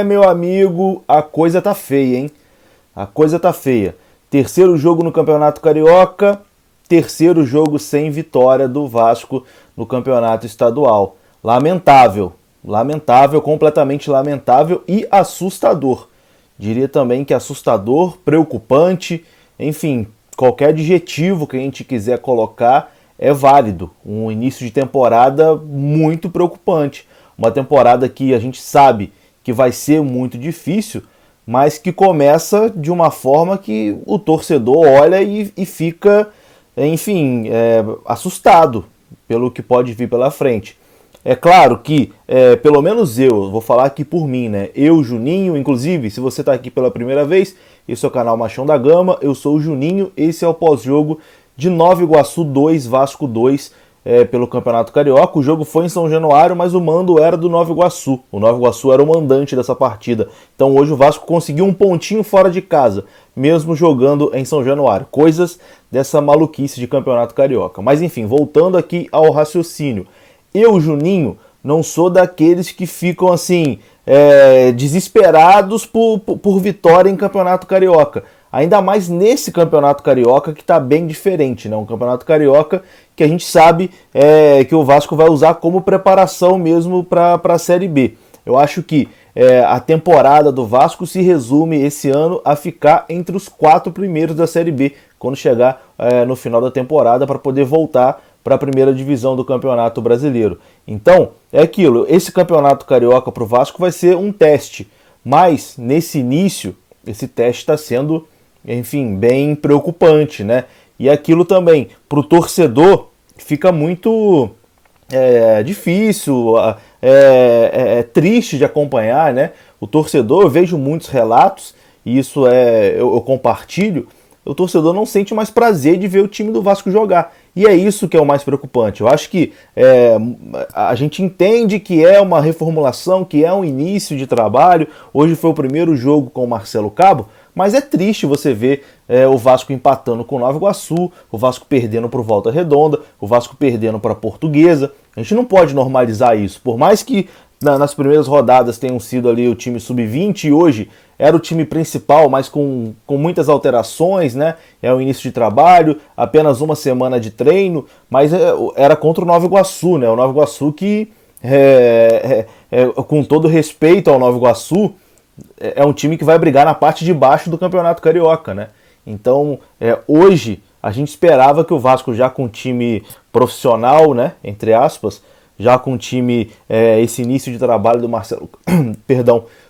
Meu amigo, a coisa tá feia, hein? A coisa tá feia. Terceiro jogo no Campeonato Carioca, terceiro jogo sem vitória do Vasco no Campeonato Estadual. Lamentável, lamentável, completamente lamentável e assustador. Diria também que assustador, preocupante, enfim, qualquer adjetivo que a gente quiser colocar é válido. Um início de temporada muito preocupante. Uma temporada que a gente sabe que vai ser muito difícil, mas que começa de uma forma que o torcedor olha e fica, enfim, assustado pelo que pode vir pela frente. É claro que, pelo menos eu vou falar aqui por mim, né? Eu, Juninho, inclusive, se você está aqui pela primeira vez, esse é o canal Machão da Gama, eu sou o Juninho, esse é o pós-jogo de Nova Iguaçu 2, Vasco 2, pelo Campeonato Carioca. O jogo foi em São Januário, mas o mando era do Nova Iguaçu. O Nova Iguaçu era o mandante dessa partida. Então hoje o Vasco conseguiu um pontinho fora de casa, mesmo jogando em São Januário. Coisas dessa maluquice de Campeonato Carioca. Mas enfim, voltando aqui ao raciocínio. Eu, Juninho, não sou daqueles que ficam assim, desesperados por vitória em Campeonato Carioca. Ainda mais nesse Campeonato Carioca que está bem diferente, né? Um Campeonato Carioca que a gente sabe que o Vasco vai usar como preparação mesmo para a Série B. Eu acho que a temporada do Vasco se resume esse ano a ficar entre os 4 primeiros da Série B, quando chegar no final da temporada para poder voltar para a primeira divisão do Campeonato Brasileiro. Então, é aquilo, esse Campeonato Carioca para o Vasco vai ser um teste, mas nesse início, esse teste está sendo, enfim, bem preocupante, né? E aquilo também, para o torcedor, fica muito difícil, triste de acompanhar, né? O torcedor, eu vejo muitos relatos, e isso eu compartilho, o torcedor não sente mais prazer de ver o time do Vasco jogar. E é isso que é o mais preocupante. Eu acho que a gente entende que é uma reformulação, que é um início de trabalho. Hoje foi o primeiro jogo com o Marcelo Cabo, mas é triste você ver o Vasco empatando com o Nova Iguaçu, o Vasco perdendo para o Volta Redonda, o Vasco perdendo para a Portuguesa. A gente não pode normalizar isso. Por mais que nas primeiras rodadas tenham sido ali o time sub-20 e hoje era o time principal, mas com muitas alterações, né? É o início de trabalho, apenas uma semana de treino, mas era contra o Nova Iguaçu, né? O Nova Iguaçu que, com todo respeito ao Nova Iguaçu, é um time que vai brigar na parte de baixo do Campeonato Carioca, né? Então, hoje, a gente esperava que o Vasco, já com time profissional, né? Entre aspas, já com o time, esse início de trabalho do Marcelo,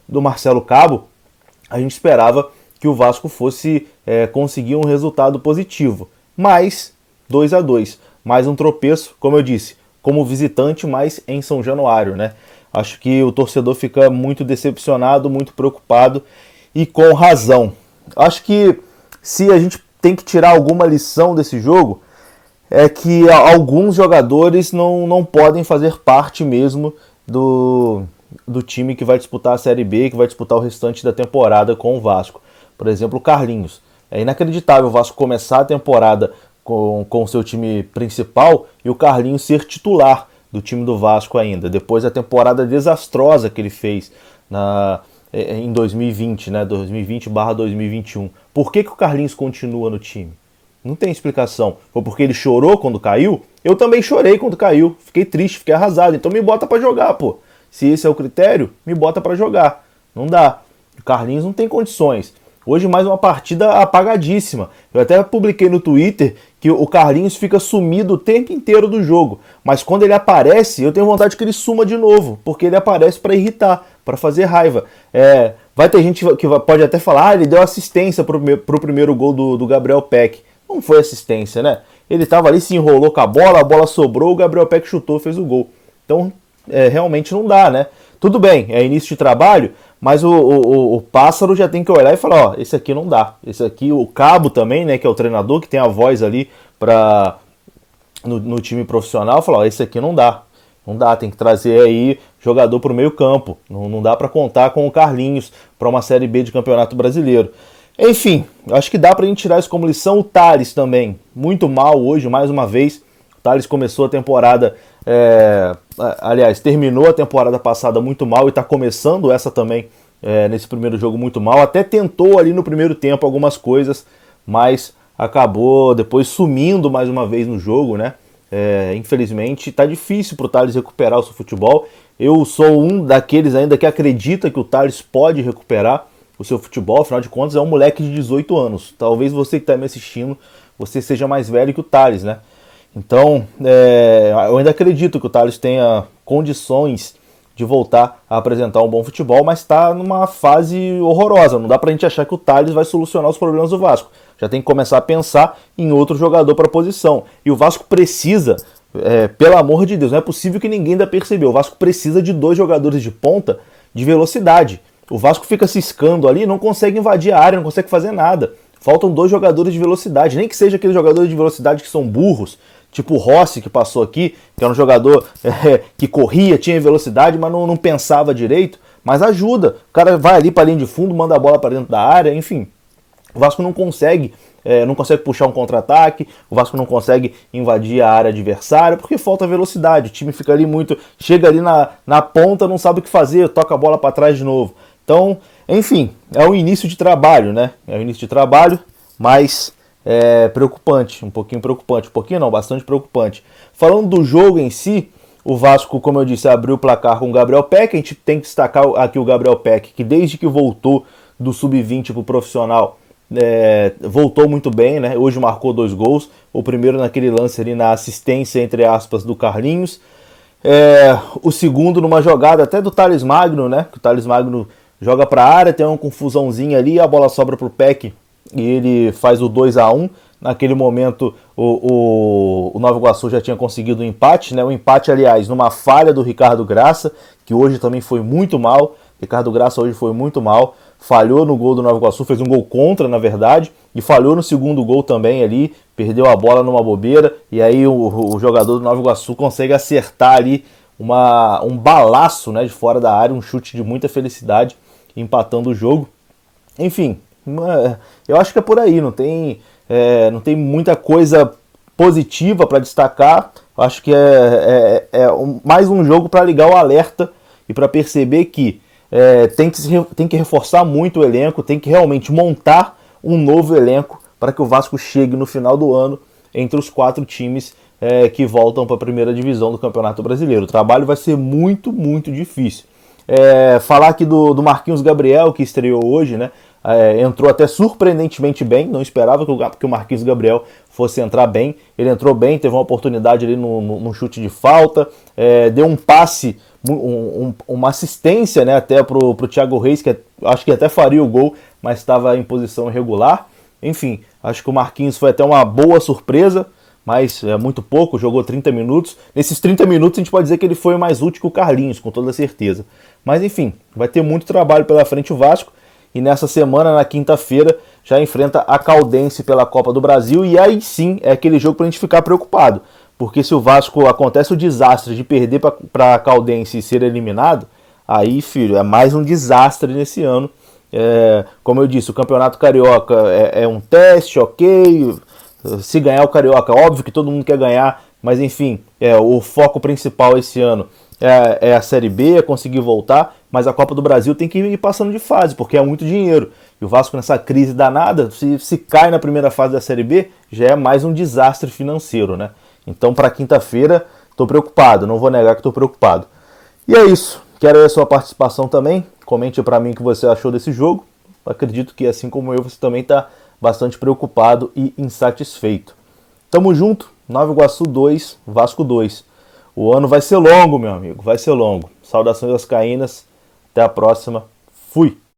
do Marcelo Cabo, a gente esperava que o Vasco fosse conseguir um resultado positivo. Mas 2-2, mais um tropeço, como eu disse, como visitante, mas em São Januário, né? Acho que o torcedor fica muito decepcionado, muito preocupado e com razão. Acho que se a gente tem que tirar alguma lição desse jogo, é que alguns jogadores não podem fazer parte mesmo do time que vai disputar a Série B, que vai disputar o restante da temporada com o Vasco. Por exemplo, o Carlinhos. É inacreditável o Vasco começar a temporada com o seu time principal e o Carlinhos ser titular do time do Vasco ainda, depois da temporada desastrosa que ele fez em 2020, né, 2020/2021. Por que o Carlinhos continua no time? Não tem explicação. Foi porque ele chorou quando caiu? Eu também chorei quando caiu. Fiquei triste, fiquei arrasado. Então me bota pra jogar, pô. Se esse é o critério, me bota pra jogar. Não dá. O Carlinhos não tem condições. Hoje mais uma partida apagadíssima. Eu até publiquei no Twitter que o Carlinhos fica sumido o tempo inteiro do jogo. Mas quando ele aparece, eu tenho vontade que ele suma de novo. Porque ele aparece pra irritar, pra fazer raiva. Vai ter gente que pode até falar, ele deu assistência pro primeiro gol do Gabriel Peck. Não foi assistência, né? Ele tava ali, se enrolou com a bola sobrou, o Gabriel Peck chutou, fez o gol. Então, realmente não dá, né? Tudo bem, é início de trabalho, mas o Pássaro já tem que olhar e falar, ó, esse aqui não dá. Esse aqui, o Cabo também, né, que é o treinador, que tem a voz ali no time profissional, falar, ó, esse aqui não dá. Não dá, tem que trazer aí jogador pro meio campo. Não dá para contar com o Carlinhos para uma Série B de Campeonato Brasileiro. Enfim, acho que dá pra gente tirar isso como lição. O Thales também, muito mal hoje, mais uma vez. O Thales começou a temporada Aliás, terminou a temporada passada muito mal e está começando essa também nesse primeiro jogo muito mal. Até tentou ali no primeiro tempo algumas coisas, mas acabou depois sumindo mais uma vez no jogo, né? Infelizmente está difícil para o Thales recuperar o seu futebol. Eu sou um daqueles ainda que acredita que o Thales pode recuperar o seu futebol, afinal de contas é um moleque de 18 anos. Talvez você que está me assistindo, você seja mais velho que o Thales, né? Então, eu ainda acredito que o Thales tenha condições de voltar a apresentar um bom futebol, mas está numa fase horrorosa. Não dá pra gente achar que o Thales vai solucionar os problemas do Vasco. Já tem que começar a pensar em outro jogador para a posição. E o Vasco precisa, pelo amor de Deus, não é possível que ninguém ainda percebeu. O Vasco precisa de 2 jogadores de ponta de velocidade. O Vasco fica ciscando ali, não consegue invadir a área, não consegue fazer nada. Faltam 2 jogadores de velocidade, nem que seja aqueles jogadores de velocidade que são burros, tipo o Rossi que passou aqui, que era um jogador que corria, tinha velocidade, mas não pensava direito, mas ajuda. O cara vai ali para a linha de fundo, manda a bola para dentro da área, enfim. O Vasco não consegue puxar um contra-ataque, o Vasco não consegue invadir a área adversária, porque falta velocidade. O time fica ali chega ali na ponta, não sabe o que fazer, toca a bola para trás de novo. Então, enfim, é o início de trabalho, né? É o início de trabalho, mas preocupante, um pouquinho preocupante. Um pouquinho não, bastante preocupante. Falando do jogo em si, o Vasco, como eu disse, abriu o placar com o Gabriel Peck. A gente tem que destacar aqui o Gabriel Peck, que desde que voltou do sub-20 para o profissional, voltou muito bem, né? Hoje marcou 2 gols. O primeiro naquele lance ali na assistência, entre aspas, do Carlinhos. O segundo numa jogada até do Thales Magno, né? Que o Thales Magno joga para a área, tem uma confusãozinha ali, a bola sobra para o Peck e ele faz o 2-1. Naquele momento o Nova Iguaçu já tinha conseguido um empate, né? O empate, aliás, numa falha do Ricardo Graça, que hoje também foi muito mal. Ricardo Graça hoje foi muito mal, falhou no gol do Nova Iguaçu, fez um gol contra, na verdade, e falhou no segundo gol também ali, perdeu a bola numa bobeira, e aí o jogador do Nova Iguaçu consegue acertar ali um balaço, né, de fora da área, um chute de muita felicidade, empatando o jogo. Enfim, eu acho que é por aí, não tem muita coisa positiva para destacar. Eu acho que mais um jogo para ligar o alerta e para perceber que tem que reforçar muito o elenco, tem que realmente montar um novo elenco para que o Vasco chegue no final do ano entre os 4 times que voltam para a primeira divisão do Campeonato Brasileiro. O trabalho vai ser muito, muito difícil. Falar aqui do Marquinhos Gabriel, que estreou hoje, né? Entrou até surpreendentemente bem, não esperava que o Marquinhos Gabriel fosse entrar bem. Ele entrou bem, teve uma oportunidade ali num chute de falta, deu um passe, uma assistência, né, até pro Thiago Reis, que acho que até faria o gol, mas estava em posição irregular. Enfim, acho que o Marquinhos foi até uma boa surpresa, mas muito pouco, jogou 30 minutos. Nesses 30 minutos a gente pode dizer que ele foi mais útil que o Carlinhos, com toda certeza. Mas enfim, vai ter muito trabalho pela frente o Vasco. E nessa semana, na quinta-feira, já enfrenta a Caldense pela Copa do Brasil. E aí sim é aquele jogo para a gente ficar preocupado. Porque se o Vasco acontece o desastre de perder para a Caldense e ser eliminado, aí, filho, é mais um desastre nesse ano. Como eu disse, o Campeonato Carioca é um teste, ok. Se ganhar o Carioca, óbvio que todo mundo quer ganhar. Mas enfim, o foco principal esse ano é a Série B, é conseguir voltar, mas a Copa do Brasil tem que ir passando de fase, porque é muito dinheiro. E o Vasco nessa crise danada, se cai na primeira fase da Série B, já é mais um desastre financeiro, né? Então para quinta-feira, estou preocupado, não vou negar que estou preocupado. E é isso, quero a sua participação também, comente para mim o que você achou desse jogo. Acredito que assim como eu, você também está bastante preocupado e insatisfeito. Tamo junto, Nova Iguaçu 2, Vasco 2. O ano vai ser longo, meu amigo, vai ser longo. Saudações vascaínas, até a próxima, fui!